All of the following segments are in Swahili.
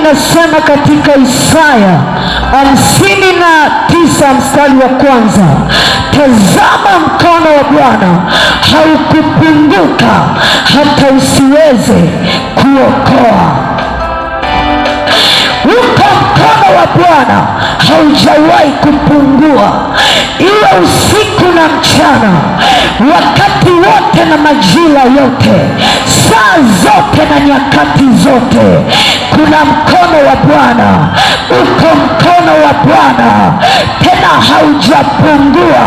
inasema katika Isaya 59 mstari wa kwanza, tazama mkono wa Bwana haukupunguka hata usiweze kuokoa. Uko mkono wa Bwana haujawahi kupungua, iwe usiku na mchana, wakati wote na majira yote, saa zote na nyakati zote. Kuna mkono wa Bwana, uko mkono wa Bwana, tena haujapungua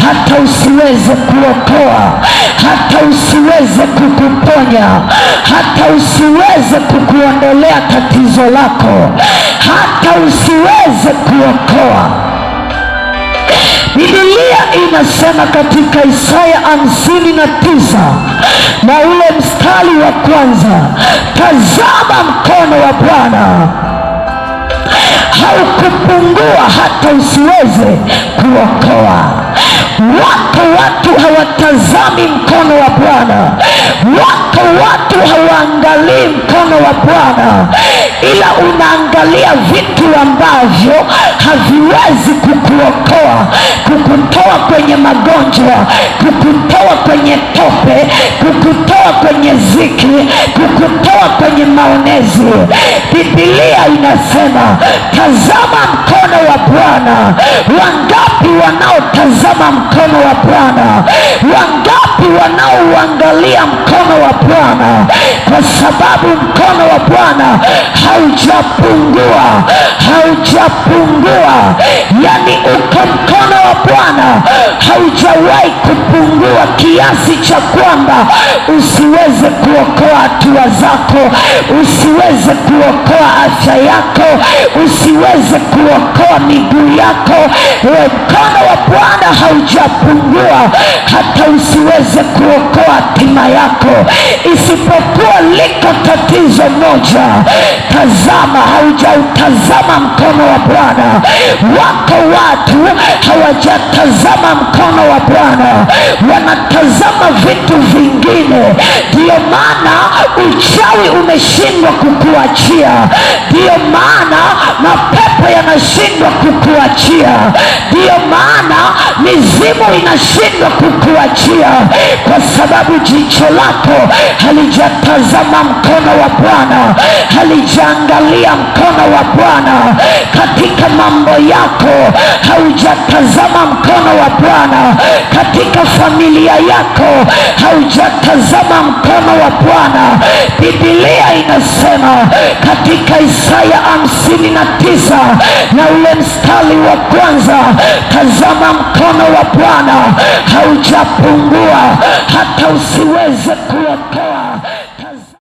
hata usiweze kuokoa, hata usiweze kukuponya, hata usiweze kukuondolea tatizo lako, hata usiweze kuokoa. Biblia inasema katika Isaya 59 na ule mstari wa kwanza, tazama mkono wa Bwana haukupungua hata usiweze kuokoa. Watu hawatazami mkono wa Bwana, watu hawaangalii mkono wa Bwana, ila unaangalia vitu ambavyo haviwezi kukuokoa, kukutoa kwenye magonjwa, kukutoa kwenye tope, kukutoa kwenye ziki, kukutoa kwenye maonezi. Biblia inasema tazama mkono wa Bwana. Wangapi wanaotazama mkono wa Bwana? Wangapi wanaouangalia mkono wa Bwana? Kwa sababu mkono wa Bwana haujapungua, haujapungua. Yani uko mkono wa Bwana haujawahi kupungua kiasi cha kwamba usiweze kuokoa hatua zako, usiweze kuokoa afya yako, usiweze kuokoa miguu yako. Mkono wa Bwana haujapungua hata usiweze kuokoa hatima yako, isipokuwa liko tatizo moja. Tazama, haujautazama mkono wa Bwana. Wako watu hawajatazama mkono wa Bwana, wanatazama vitu vingine. Ndiyo maana uchawi umeshindwa kukuachia, ndiyo maana mapepo yanashindwa kukuachia, ndiyo maana mizimu inashindwa kukuachia, kwa sababu jicho lako halijatazama mkono wa Bwana, halijaangalia mkono wa Bwana katika mambo yako, haujatazama mkono wa Bwana katika familia yako, haujatazama mkono wa Bwana. Biblia inasema katika Isaya 59 na ule mstari wa kwanza, tazama mkono wa Bwana haujapungua hata usiweze kuokoa.